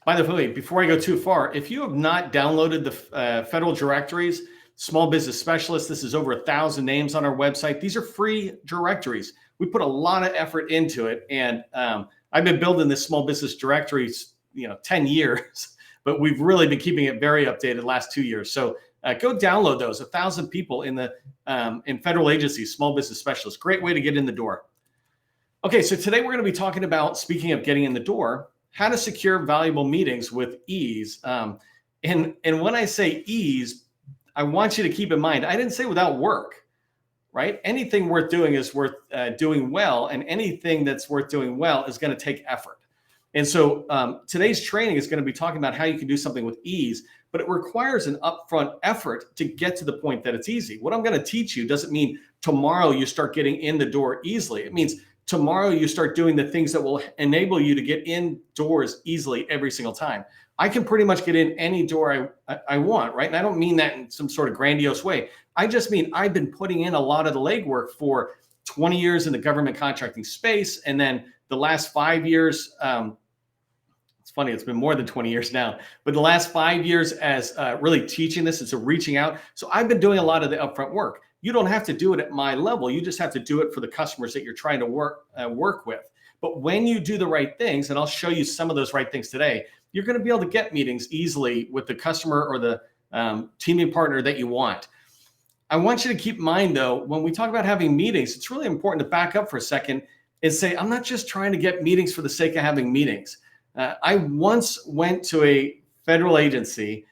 By the way, before I go too far, if you have not downloaded the federal directories, small business specialists, this is over 1,000 names on our website. These are free directories. We put a lot of effort into it. And I've been building this small business directories, 10 years, but we've really been keeping it very updated the last 2 years. So go download those. 1,000 people in federal agencies, small business specialists. Great way to get in the door. Okay, so today we're going to be talking about, speaking of getting in the door, how to secure valuable meetings with ease. And when I say ease, I want you to keep in mind, I didn't say without work, right? Anything worth doing is worth doing well, and anything that's worth doing well is going to take effort. And so today's training is going to be talking about how you can do something with ease, but it requires an upfront effort to get to the point that it's easy. What I'm going to teach you doesn't mean tomorrow you start getting in the door easily. It means tomorrow you start doing the things that will enable you to get indoors easily every single time. I can pretty much get in any door I want, right? And I don't mean that in some sort of grandiose way. I just mean I've been putting in a lot of the legwork for 20 years in the government contracting space. And then the last 5 years, it's funny, it's been more than 20 years now, but the last 5 years as really teaching this and so reaching out. So I've been doing a lot of the upfront work. You don't have to do it at my level. You just have to do it for the customers that you're trying to work with. But when you do the right things, and I'll show you some of those right things today, you're going to be able to get meetings easily with the customer or the teaming partner that you want. I want you to keep in mind, though, when we talk about having meetings, it's really important to back up for a second and say, I'm not just trying to get meetings for the sake of having meetings. I once went to a federal agency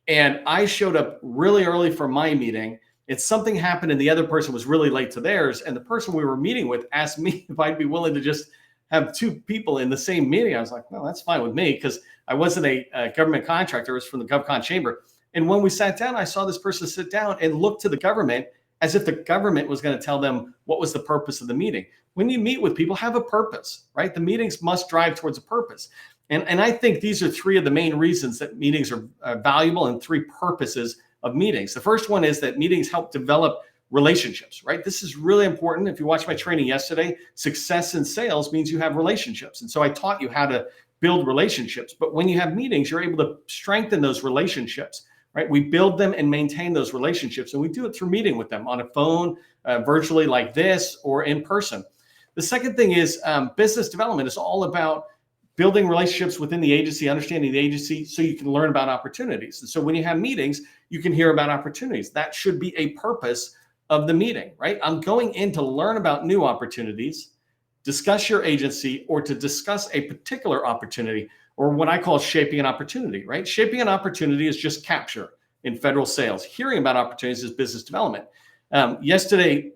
and I showed up really early for my meeting. And something happened and the other person was really late to theirs. And the person we were meeting with asked me if I'd be willing to just have two people in the same meeting. I was like, well, that's fine with me because I wasn't a government contractor. I was from the GovCon chamber. And when we sat down, I saw this person sit down and look to the government as if the government was going to tell them what was the purpose of the meeting. When you meet with people, have a purpose, right? The meetings must drive towards a purpose. And I think these are three of the main reasons that meetings are valuable and three purposes of meetings. The first one is that meetings help develop relationships, right? This is really important. If you watched my training yesterday, success in sales means you have relationships. And so I taught you how to build relationships. But when you have meetings, you're able to strengthen those relationships, right? We build them and maintain those relationships. And we do it through meeting with them on a phone, virtually like this, or in person. The second thing is business development is all about building relationships within the agency, understanding the agency so you can learn about opportunities. And so when you have meetings, you can hear about opportunities. That should be a purpose of the meeting, right? I'm going in to learn about new opportunities, discuss your agency, or to discuss a particular opportunity, or what I call shaping an opportunity, right? Shaping an opportunity is just capture in federal sales. Hearing about opportunities is business development. Yesterday,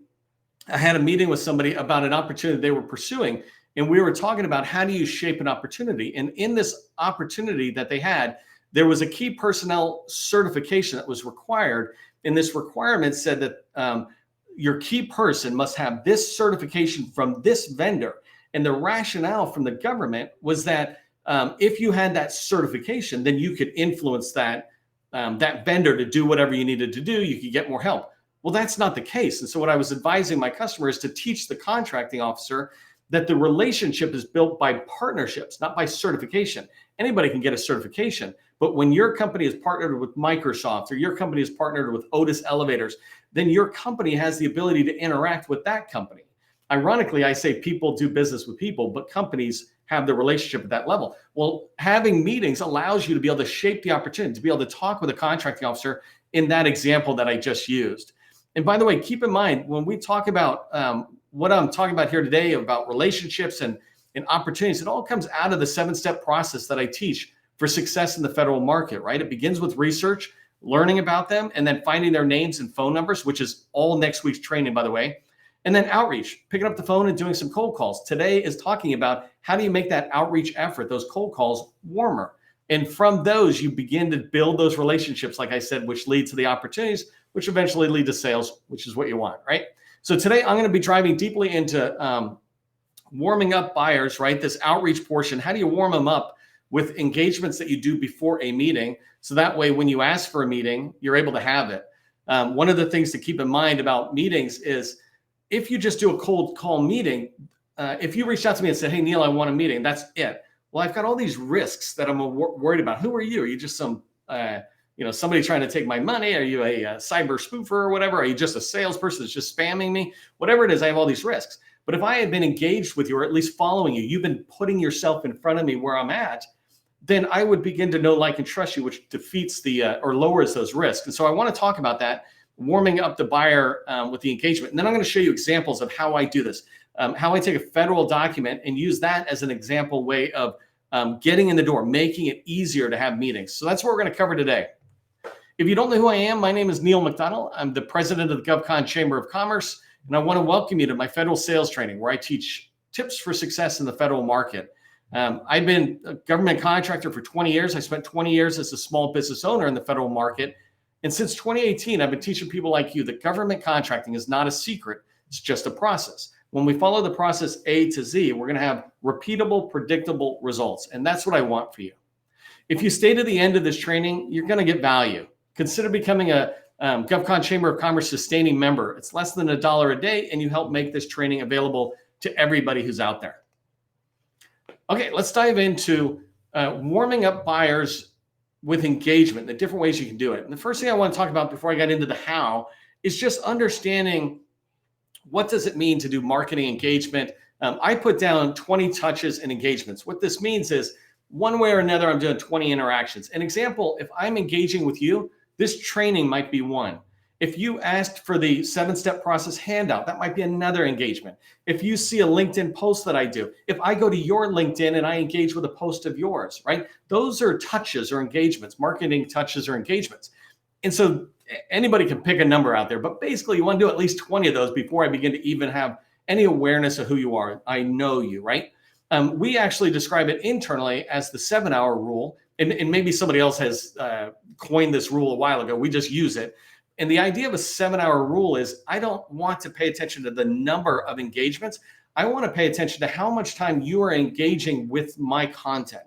I had a meeting with somebody about an opportunity they were pursuing. And we were talking about how do you shape an opportunity? And in this opportunity that they had, there was a key personnel certification that was required. And this requirement said that your key person must have this certification from this vendor. And the rationale from the government was that if you had that certification, then you could influence that vendor to do whatever you needed to do. You could get more help. Well, that's not the case. And so what I was advising my customer is to teach the contracting officer that the relationship is built by partnerships, not by certification. Anybody can get a certification, but when your company is partnered with Microsoft or your company is partnered with Otis Elevators, then your company has the ability to interact with that company. Ironically, I say people do business with people, but companies have the relationship at that level. Well, having meetings allows you to be able to shape the opportunity, to be able to talk with a contracting officer in that example that I just used. And by the way, keep in mind, when we talk about what I'm talking about here today about relationships and opportunities, it all comes out of the 7-step process that I teach for success in the federal market, right? It begins with research, learning about them, and then finding their names and phone numbers, which is all next week's training, by the way. And then outreach, picking up the phone and doing some cold calls. Today is talking about how do you make that outreach effort, those cold calls, warmer. And from those, you begin to build those relationships, like I said, which lead to the opportunities, which eventually lead to sales, which is what you want, right? So today I'm going to be driving deeply into warming up buyers, right? This outreach portion. How do you warm them up with engagements that you do before a meeting? So that way, when you ask for a meeting, you're able to have it. One of the things to keep in mind about meetings is if you just do a cold call meeting, if you reached out to me and said, hey, Neil, I want a meeting, that's it. Well, I've got all these risks that I'm worried about. Who are you? Are you just some, somebody trying to take my money? Are you a cyber spoofer or whatever? Are you just a salesperson that's just spamming me? Whatever it is, I have all these risks. But if I had been engaged with you, or at least following you, you've been putting yourself in front of me where I'm at, then I would begin to know, like, and trust you, which defeats or lowers those risks. And so I want to talk about that, warming up the buyer with the engagement. And then I'm going to show you examples of how I do this, how I take a federal document and use that as an example way of getting in the door, making it easier to have meetings. So that's what we're going to cover today. If you don't know who I am, my name is Neil McDonnell. I'm the president of the GovCon Chamber of Commerce, and I want to welcome you to my federal sales training, where I teach tips for success in the federal market. I've been a government contractor for 20 years. I spent 20 years as a small business owner in the federal market. And since 2018, I've been teaching people like you that government contracting is not a secret. It's just a process. When we follow the process A to Z, we're going to have repeatable, predictable results. And that's what I want for you. If you stay to the end of this training, you're going to get value. Consider becoming a GovCon Chamber of Commerce sustaining member. It's less than $1 a day, and you help make this training available to everybody who's out there. Okay, let's dive into warming up buyers with engagement, the different ways you can do it. And the first thing I want to talk about before I get into the how is just understanding, what does it mean to do marketing engagement? I put down 20 touches and engagements. What this means is, one way or another, I'm doing 20 interactions. An example, if I'm engaging with you, this training might be one. If you asked for the 7-step process handout, that might be another engagement. If you see a LinkedIn post that I do, if I go to your LinkedIn and I engage with a post of yours, right? Those are touches or engagements, marketing touches or engagements. And so anybody can pick a number out there, but basically you want to do at least 20 of those before I begin to even have any awareness of who you are. I know you, right? We actually describe it internally as the 7-hour rule. And maybe somebody else has coined this rule a while ago. We just use it. And the idea of a 7-hour rule is, I don't want to pay attention to the number of engagements. I want to pay attention to how much time you are engaging with my content.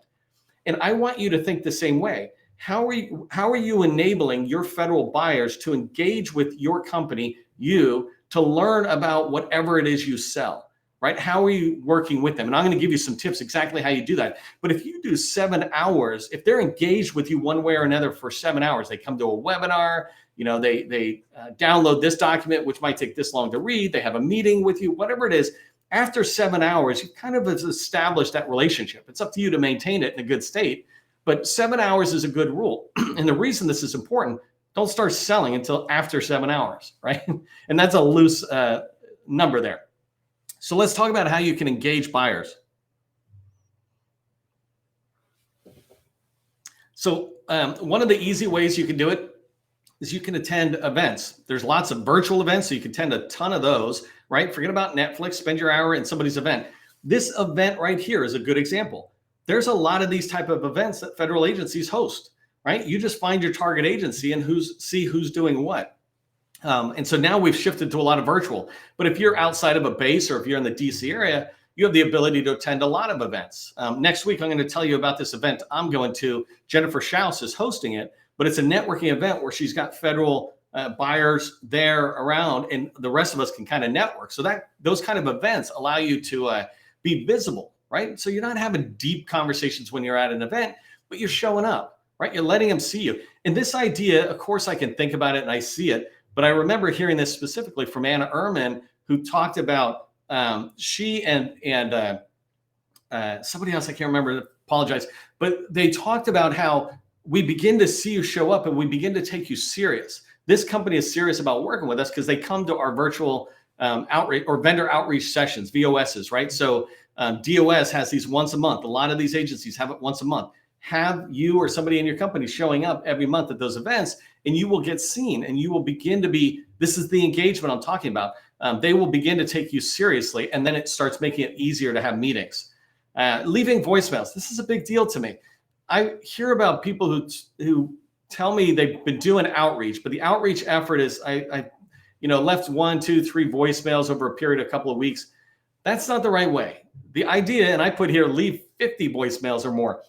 And I want you to think the same way. How are you enabling your federal buyers to engage with your company, to learn about whatever it is you sell? Right? How are you working with them? And I'm going to give you some tips exactly how you do that. But if you do 7 hours, if they're engaged with you one way or another for 7 hours, they come to a webinar, they download this document, which might take this long to read. They have a meeting with you, whatever it is. After 7 hours, you kind of established that relationship. It's up to you to maintain it in a good state. But 7 hours is a good rule. And the reason this is important, don't start selling until after 7 hours, right? And that's a loose number there. So let's talk about how you can engage buyers. So one of the easy ways you can do it is you can attend events. There's lots of virtual events, so you can attend a ton of those, right? Forget about Netflix, spend your hour in somebody's event. This event right here is a good example. There's a lot of these type of events that federal agencies host, right? You just find your target agency and see who's doing what. And so now we've shifted to a lot of virtual. But if you're outside of a base, or if you're in the DC area, you have the ability to attend a lot of events. Next week, I'm going to tell you about this event I'm going to. Jennifer Schaus is hosting it, but it's a networking event where she's got federal buyers there around, and the rest of us can kind of network. So those kind of events allow you to be visible, right? So you're not having deep conversations when you're at an event, but you're showing up, right? You're letting them see you. And this idea, of course, I can think about it and I see it. But I remember hearing this specifically from Anna Ehrman, who talked about she and somebody else, I can't remember, apologize. But they talked about how we begin to see you show up and we begin to take you serious. This company is serious about working with us because they come to our virtual outreach or vendor outreach sessions, VOSs, right? So DOS has these once a month. A lot of these agencies have it once a month. Have you or somebody in your company showing up every month at those events, and you will get seen, and you will begin to be, this is the engagement I'm talking about. They will begin to take you seriously, and then it starts making it easier to have meetings. Leaving voicemails. This is a big deal to me. I hear about people who tell me they've been doing outreach, but the outreach effort is, I left 1, 2, 3 voicemails over a period of a couple of weeks. That's not the right way. The idea, and I put here, leave 50 voicemails or more.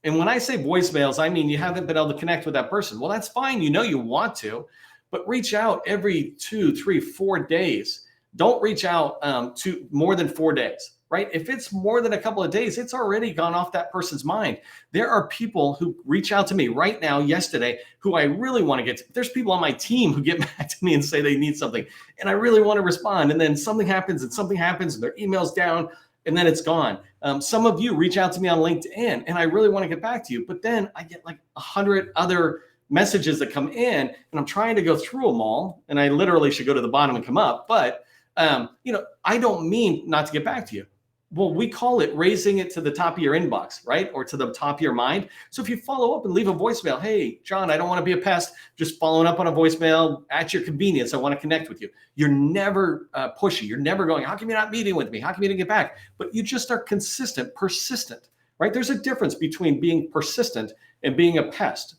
And when I say voicemails, I mean you haven't been able to connect with that person. Well, that's fine. You want to, but reach out every 2, 3, 4 days. Don't reach out to more than 4 days, right? If it's more than a couple of days, it's already gone off that person's mind. There are people who reach out to me right now, yesterday, who I really want to get to. There's people on my team who get back to me and say they need something, and I really want to respond. And then something happens and their email's down, and then it's gone. Some of you reach out to me on LinkedIn, and I really want to get back to you, but then I get like 100 other messages that come in, and I'm trying to go through them all, and I literally should go to the bottom and come up. But I don't mean not to get back to you. Well, we call it raising it to the top of your inbox, right? Or to the top of your mind. So if you follow up and leave a voicemail, hey, John, I don't want to be a pest, just following up on a voicemail at your convenience. I want to connect with you. You're never pushy. You're never going, how come you're not meeting with me? How come you didn't get back? But you just are consistent, persistent, right? There's a difference between being persistent and being a pest.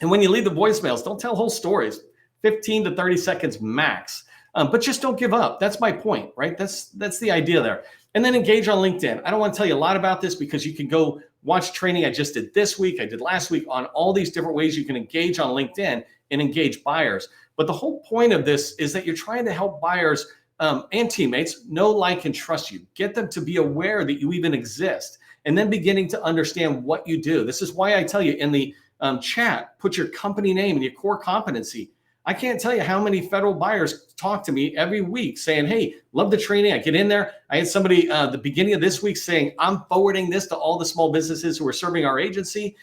And when you leave the voicemails, don't tell whole stories, 15 to 30 seconds max. But just don't give up. That's my point, right? That's the idea there. And then engage on LinkedIn. I don't want to tell you a lot about this because you can go watch training I just did this week, I did last week, on all these different ways you can engage on LinkedIn and engage buyers. But the whole point of this is that you're trying to help buyers and teammates know, like, and trust you. Get them to be aware that you even exist, and then beginning to understand what you do. This is why I tell you in the chat, put your company name and your core competency. I can't tell you how many federal buyers talk to me every week saying, hey, love the training. I get in there. I had somebody the beginning of this week saying, I'm forwarding this to all the small businesses who are serving our agency.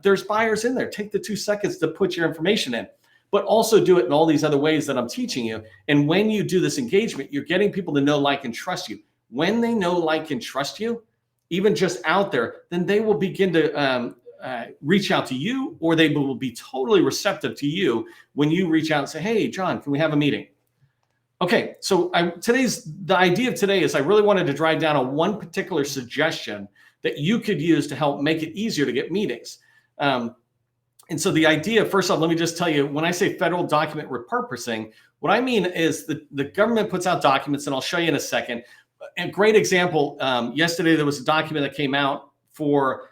There's buyers in there. Take the 2 seconds to put your information in, but also do it in all these other ways that I'm teaching you. And when you do this engagement, you're getting people to know, like, and trust you. When they know, like, and trust you, even just out there, then they will begin to reach out to you, or they will be totally receptive to you when you reach out and say, hey, John, can we have a meeting? Okay, so the idea of today is I really wanted to drive down on one particular suggestion that you could use to help make it easier to get meetings. And so the idea, first off, let me just tell you, when I say federal document repurposing, what I mean is the government puts out documents, and I'll show you in a second. A great example, yesterday there was a document that came out for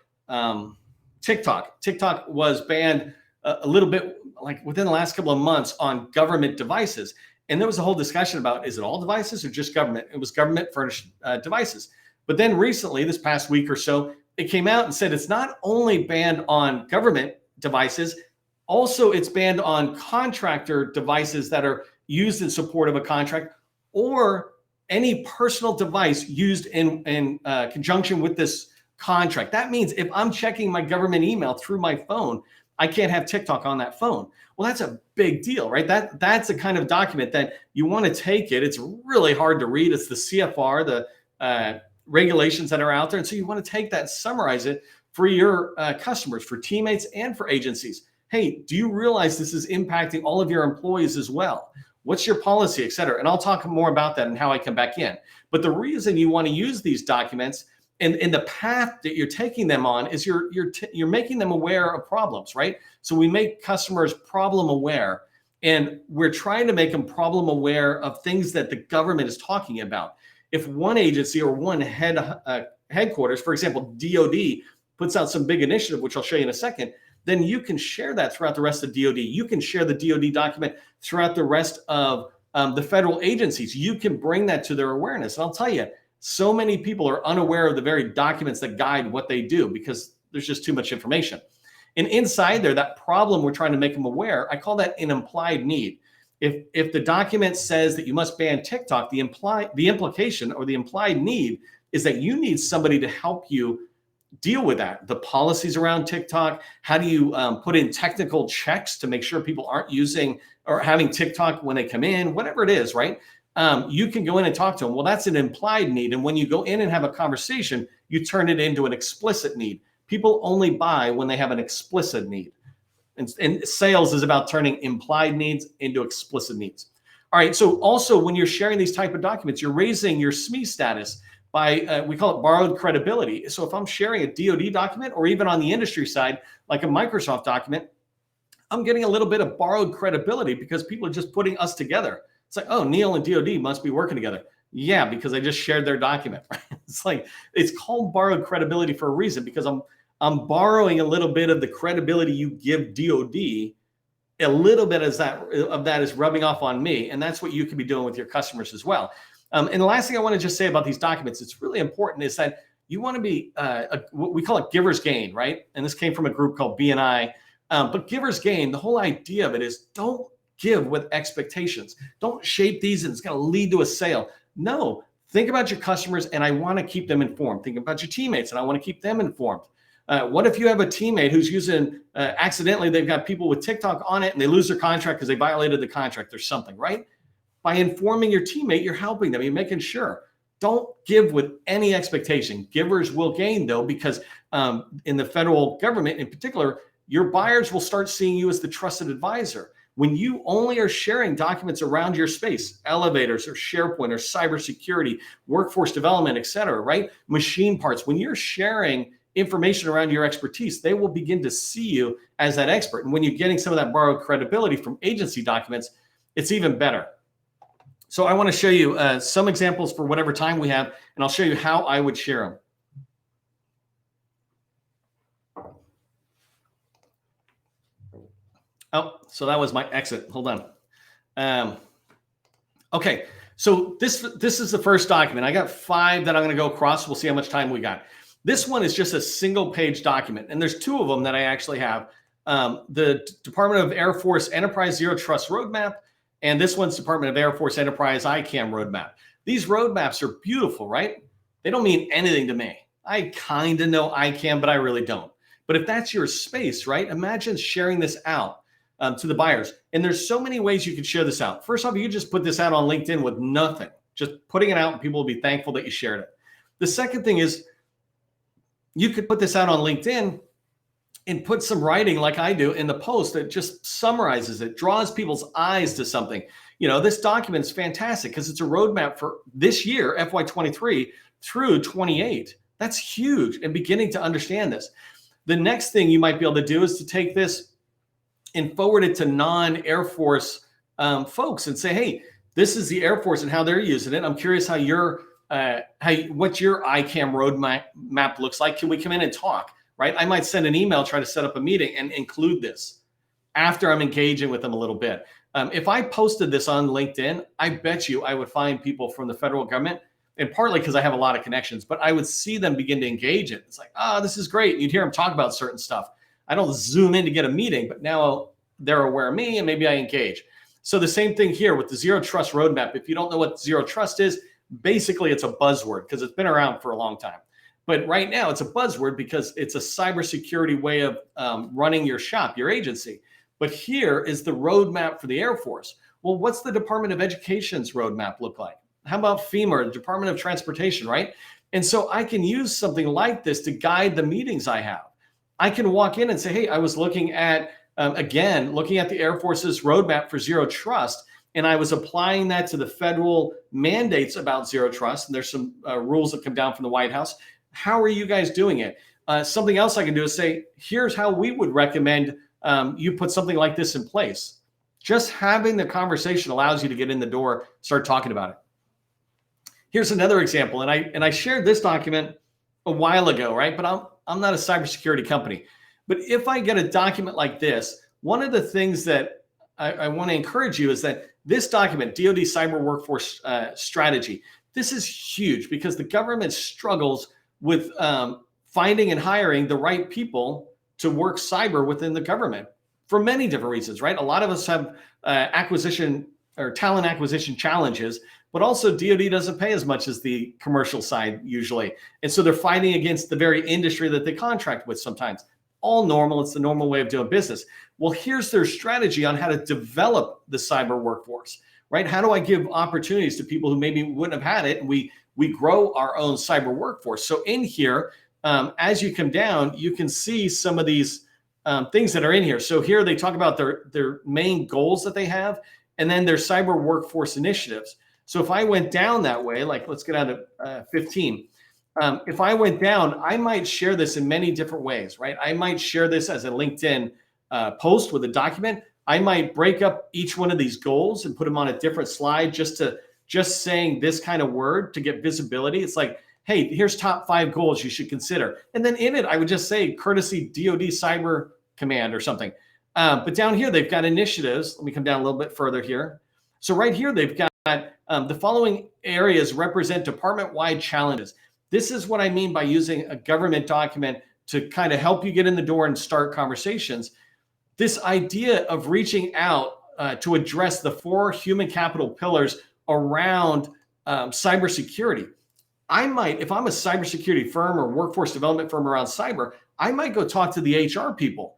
TikTok. TikTok was banned a little bit, like within the last couple of months, on government devices. And there was a whole discussion about, is it all devices or just government? It was government furnished devices. But then recently, this past week or so, it came out and said it's not only banned on government devices, also it's banned on contractor devices that are used in support of a contract, or any personal device used in conjunction with this contract. That means if I'm checking my government email through my phone, I can't have TikTok on that phone. Well, that's a big deal, right? That's the kind of document that you want to take it. It's really hard to read. It's the CFR, the regulations that are out there. And so you want to take that, summarize it for your customers, for teammates, and for agencies. Hey, do you realize this is impacting all of your employees as well? What's your policy, et cetera? And I'll talk more about that and how I come back in. But the reason you want to use these documents and the path that you're taking them on is you're making them aware of problems, right? So we make customers problem aware, and we're trying to make them problem aware of things that the government is talking about. If one agency or one headquarters, for example, DOD, puts out some big initiative, which I'll show you in a second, then you can share that throughout the rest of DOD. You can share the DOD document throughout the rest of the federal agencies. You can bring that to their awareness. And I'll tell you, so many people are unaware of the very documents that guide what they do because there's just too much information. And inside there, that problem we're trying to make them aware, I call that an implied need. If the document says that you must ban TikTok, the implication or the implied need is that you need somebody to help you deal with that. The policies around TikTok, how do you put in technical checks to make sure people aren't using or having TikTok when they come in, whatever it is, right? You can go in and talk to them. Well, that's an implied need. And when you go in and have a conversation, you turn it into an explicit need. People only buy when they have an explicit need. And sales is about turning implied needs into explicit needs. All right. So also when you're sharing these type of documents, you're raising your SME status by, we call it borrowed credibility. So if I'm sharing a DoD document, or even on the industry side, like a Microsoft document, I'm getting a little bit of borrowed credibility because people are just putting us together. It's like, oh, Neil and DoD must be working together. Yeah, because I just shared their document. Right? It's like, it's called borrowed credibility for a reason, because I'm borrowing a little bit of the credibility you give DoD. A little bit of that is rubbing off on me, and that's what you could be doing with your customers as well. And the last thing I want to just say about these documents, it's really important, is that you want to be what we call it giver's gain, right? And this came from a group called BNI. But giver's gain, the whole idea of it is don't give with expectations. Don't shape these and it's going to lead to a sale. No, think about your customers and I want to keep them informed. Think about your teammates and I want to keep them informed. What if you have a teammate who's using accidentally, they've got people with TikTok on it and they lose their contract because they violated the contract or something, right? By informing your teammate, you're helping them. You're making sure. Don't give with any expectation. Givers will gain, though, because in the federal government in particular, your buyers will start seeing you as the trusted advisor. When you only are sharing documents around your space, elevators or SharePoint or cybersecurity, workforce development, et cetera, right? Machine parts, when you're sharing information around your expertise, they will begin to see you as that expert. And when you're getting some of that borrowed credibility from agency documents, it's even better. So I want to show you some examples for whatever time we have, and I'll show you how I would share them. Oh, so that was my exit. Hold on. Okay, so this is the first document. I got 5 that I'm going to go across. We'll see how much time we got. This one is just a single page document, and there's 2 of them that I actually have. The Department of Air Force Enterprise Zero Trust Roadmap, and this one's Department of Air Force Enterprise ICAM Roadmap. These roadmaps are beautiful, right? They don't mean anything to me. I kind of know ICAM, but I really don't. But if that's your space, right? Imagine sharing this out to the buyers. And there's so many ways you can share this out. First off, you can just put this out on LinkedIn with nothing, just putting it out and people will be thankful that you shared it. The second thing is you could put this out on LinkedIn and put some writing like I do in the post that just summarizes it, draws people's eyes to something. You know, this document is fantastic because it's a roadmap for this year, FY23 through 28. That's huge and beginning to understand this. The next thing you might be able to do is to take this and forward it to non-Air Force folks and say, hey, this is the Air Force and how they're using it. I'm curious how what your ICAM roadmap looks like. Can we come in and talk? Right? I might send an email, try to set up a meeting and include this after I'm engaging with them a little bit. If I posted this on LinkedIn, I bet you I would find people from the federal government, and partly because I have a lot of connections, but I would see them begin to engage it. It's like, oh, this is great. You'd hear them talk about certain stuff. I don't zoom in to get a meeting, but now they're aware of me and maybe I engage. So the same thing here with the Zero Trust Roadmap. If you don't know what Zero Trust is, basically it's a buzzword because it's been around for a long time. But right now it's a buzzword because it's a cybersecurity way of running your shop, your agency. But here is the roadmap for the Air Force. Well, what's the Department of Education's roadmap look like? How about FEMA, the Department of Transportation, right? And so I can use something like this to guide the meetings I have. I can walk in and say, hey, I was looking at, looking at the Air Force's roadmap for Zero Trust, and I was applying that to the federal mandates about Zero Trust. And there's some rules that come down from the White House. How are you guys doing it? Something else I can do is say, here's how we would recommend you put something like this in place. Just having the conversation allows you to get in the door, start talking about it. Here's another example, and I shared this document a while ago, right? But I'm not a cybersecurity company. But if I get a document like this, one of the things that I want to encourage you is that this document, DoD Cyber Workforce Strategy, this is huge because the government struggles with finding and hiring the right people to work cyber within the government for many different reasons, right? A lot of us have acquisition or talent acquisition challenges, but also DoD doesn't pay as much as the commercial side usually. And so they're fighting against the very industry that they contract with sometimes. All normal, it's the normal way of doing business. Well, here's their strategy on how to develop the cyber workforce, right? How do I give opportunities to people who maybe wouldn't have had it? And we grow our own cyber workforce. So in here, as you come down, you can see some of these things that are in here. So here they talk about their main goals that they have, and then their cyber workforce initiatives. So if I went down that way, like let's get out of 15. If I went down, I might share this in many different ways, right? I might share this as a LinkedIn post with a document. I might break up each one of these goals and put them on a different slide just saying this kind of word to get visibility. It's like, hey, here's top 5 goals you should consider. And then in it, I would just say courtesy DoD Cyber Command or something. But down here, they've got initiatives. Let me come down a little bit further here. So right here, they've got that the following areas represent department-wide challenges. This is what I mean by using a government document to kind of help you get in the door and start conversations. This idea of reaching out to address the 4 human capital pillars around cybersecurity. I might, if I'm a cybersecurity firm or workforce development firm around cyber, I might go talk to the HR people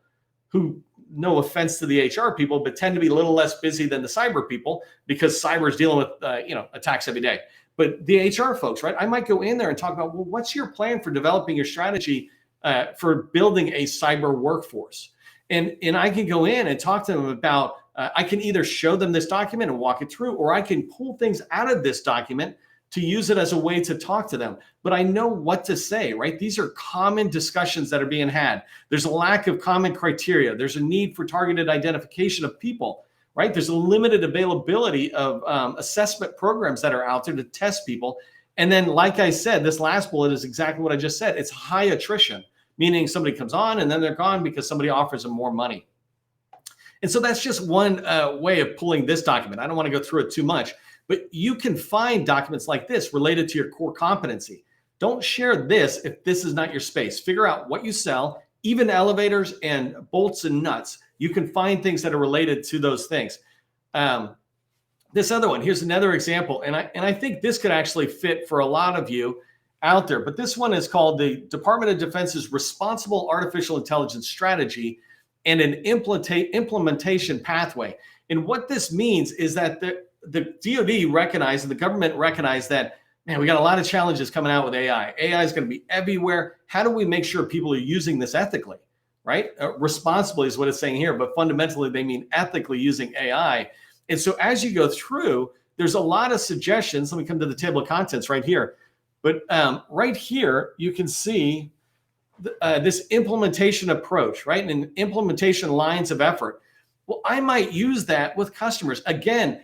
who, no offense to the HR people, but tend to be a little less busy than the cyber people because cyber is dealing with attacks every day. But the HR folks, right? I might go in there and talk about, well, what's your plan for developing your strategy for building a cyber workforce? And I can go in and talk to them about, I can either show them this document and walk it through, or I can pull things out of this document to use it as a way to talk to them. But I know what to say, right? These are common discussions that are being had. There's a lack of common criteria. There's a need for targeted identification of people, right? There's a limited availability of assessment programs that are out there to test people. And then, like I said, this last bullet is exactly what I just said. It's high attrition, meaning somebody comes on and then they're gone because somebody offers them more money. And so that's just one way of pulling this document. I don't want to go through it too much, but you can find documents like this related to your core competency. Don't share this if this is not your space. Figure out what you sell, even elevators and bolts and nuts. You can find things that are related to those things. This other one, here's another example. And I think this could actually fit for a lot of you out there. But this one is called the Department of Defense's Responsible Artificial Intelligence Strategy and an Implementation Pathway. And what this means is that the DoD recognized and the government recognized that, man, we got a lot of challenges coming out with AI. AI is going to be everywhere. How do we make sure people are using this ethically, right? Responsibly is what it's saying here, but fundamentally they mean ethically using AI. And so as you go through, there's a lot of suggestions. Let me come to the table of contents right here. But right here, you can see this implementation approach, right? And implementation lines of effort. Well, I might use that with customers. Again,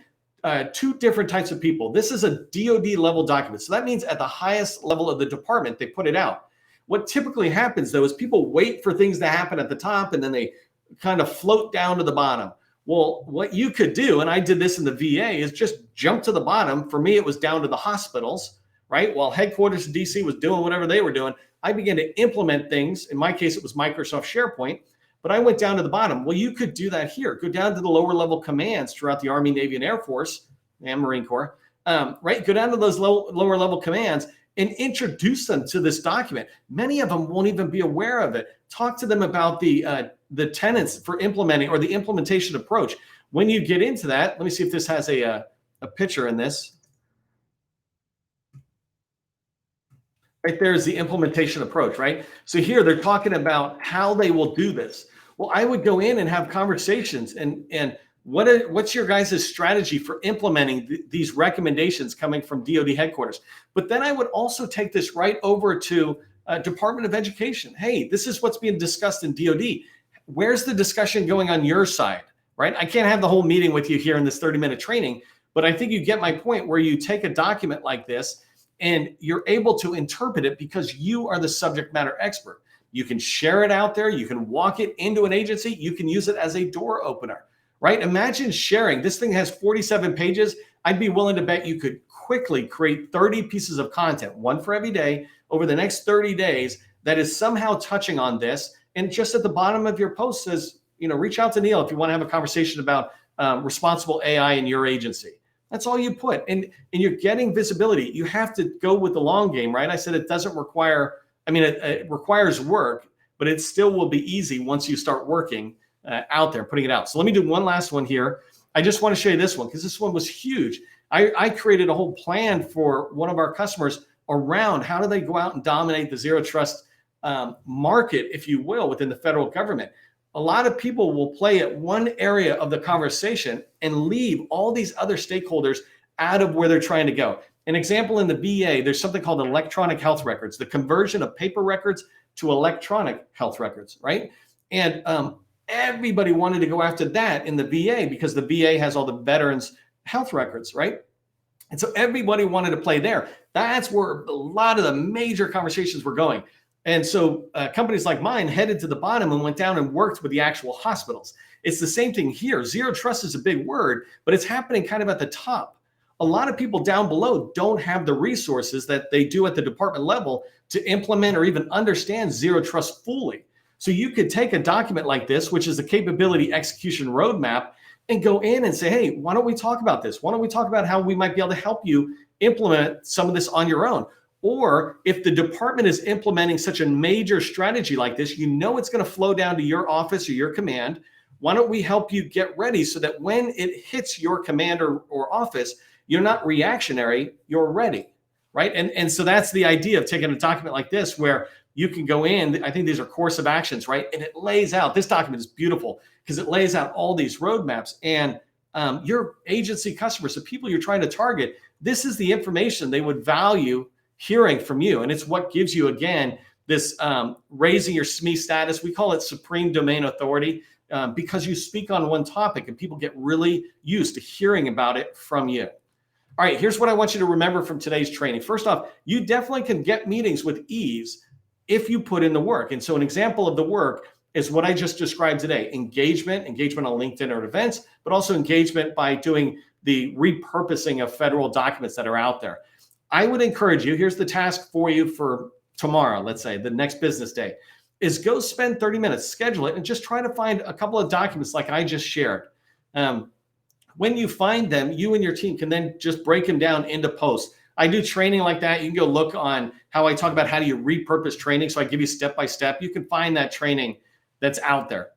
2 different types of people. This is a DoD level document. So that means at the highest level of the department, they put it out. What typically happens though is people wait for things to happen at the top and then they kind of float down to the bottom. Well, what you could do, and I did this in the VA, is just jump to the bottom. For me, it was down to the hospitals, right? While headquarters in DC was doing whatever they were doing, I began to implement things. In my case, it was Microsoft SharePoint, but I went down to the bottom. Well, you could do that here. Go down to the lower level commands throughout the Army, Navy, and Air Force and Marine Corps, right? Go down to those lower level commands and introduce them to this document. Many of them won't even be aware of it. Talk to them about the tenets for implementing or the implementation approach. When you get into that, let me see if this has a picture in this. Right there is the implementation approach, right? So here they're talking about how they will do this. Well, I would go in and have conversations and what's your guys' strategy for implementing these recommendations coming from DoD headquarters? But then I would also take this right over to Department of Education. Hey, this is what's being discussed in DoD. Where's the discussion going on your side, right? I can't have the whole meeting with you here in this 30-minute training, but I think you get my point where you take a document like this and you're able to interpret it because you are the subject matter expert. You can share it out there. You can walk it into an agency. You can use it as a door opener, right? Imagine sharing. This thing has 47 pages. I'd be willing to bet you could quickly create 30 pieces of content, one for every day, over the next 30 days that is somehow touching on this. And just at the bottom of your post says, reach out to Neil if you want to have a conversation about responsible AI in your agency. That's all you put. And you're getting visibility. You have to go with the long game, right? I said it doesn't require, it requires work, but it still will be easy once you start working out there, putting it out. So let me do one last one here. I just want to show you this one because this one was huge. I created a whole plan for one of our customers around how do they go out and dominate the zero trust market, if you will, within the federal government. A lot of people will play at one area of the conversation and leave all these other stakeholders out of where they're trying to go. An example in the VA, there's something called electronic health records, the conversion of paper records to electronic health records, right? And everybody wanted to go after that in the VA because the VA has all the veterans' health records, right? And so everybody wanted to play there. That's where a lot of the major conversations were going. And so companies like mine headed to the bottom and went down and worked with the actual hospitals. It's the same thing here. Zero trust is a big word, but it's happening kind of at the top. A lot of people down below don't have the resources that they do at the department level to implement or even understand zero trust fully. So you could take a document like this, which is a capability execution roadmap, and go in and say, hey, why don't we talk about this? Why don't we talk about how we might be able to help you implement some of this on your own? Or if the department is implementing such a major strategy like this, you know it's going to flow down to your office or your command. Why don't we help you get ready so that when it hits your command or office, you're not reactionary, you're ready, right? And so that's the idea of taking a document like this where you can go in. I think these are course of actions, right? And it lays out, this document is beautiful because it lays out all these roadmaps and your agency customers, the people you're trying to target, this is the information they would value hearing from you. And it's what gives you, again, this raising your SME status. We call it supreme domain authority because you speak on one topic and people get really used to hearing about it from you. All right, here's what I want you to remember from today's training. First off, you definitely can get meetings with ease if you put in the work. And so an example of the work is what I just described today: engagement on LinkedIn or events, but also engagement by doing the repurposing of federal documents that are out there. I would encourage you, here's the task for you for tomorrow, let's say the next business day, is go spend 30 minutes, schedule it, and just try to find a couple of documents like I just shared. When you find them, you and your team can then just break them down into posts. I do training like that. You can go look on how I talk about how do you repurpose training. So I give you step-by-step. You can find that training that's out there.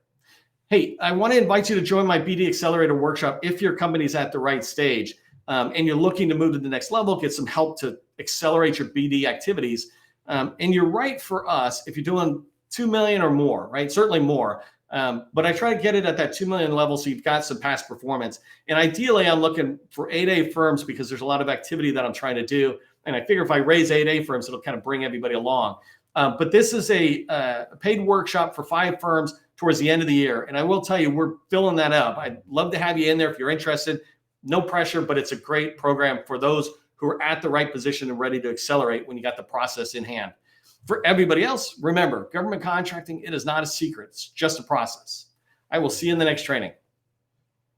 Hey, I want to invite you to join my BD Accelerator workshop if your company's at the right stage and you're looking to move to the next level, get some help to accelerate your BD activities. And you're right for us if you're doing 2 million or more, right? Certainly more. But I try to get it at that 2 million level so you've got some past performance. And ideally, I'm looking for 8A firms because there's a lot of activity that I'm trying to do. And I figure if I raise 8A firms, it'll kind of bring everybody along. But this is a paid workshop for 5 firms towards the end of the year. And I will tell you, we're filling that up. I'd love to have you in there if you're interested. No pressure, but it's a great program for those who are at the right position and ready to accelerate when you got the process in hand. For everybody else, remember, government contracting, it is not a secret. It's just a process. I will see you in the next training.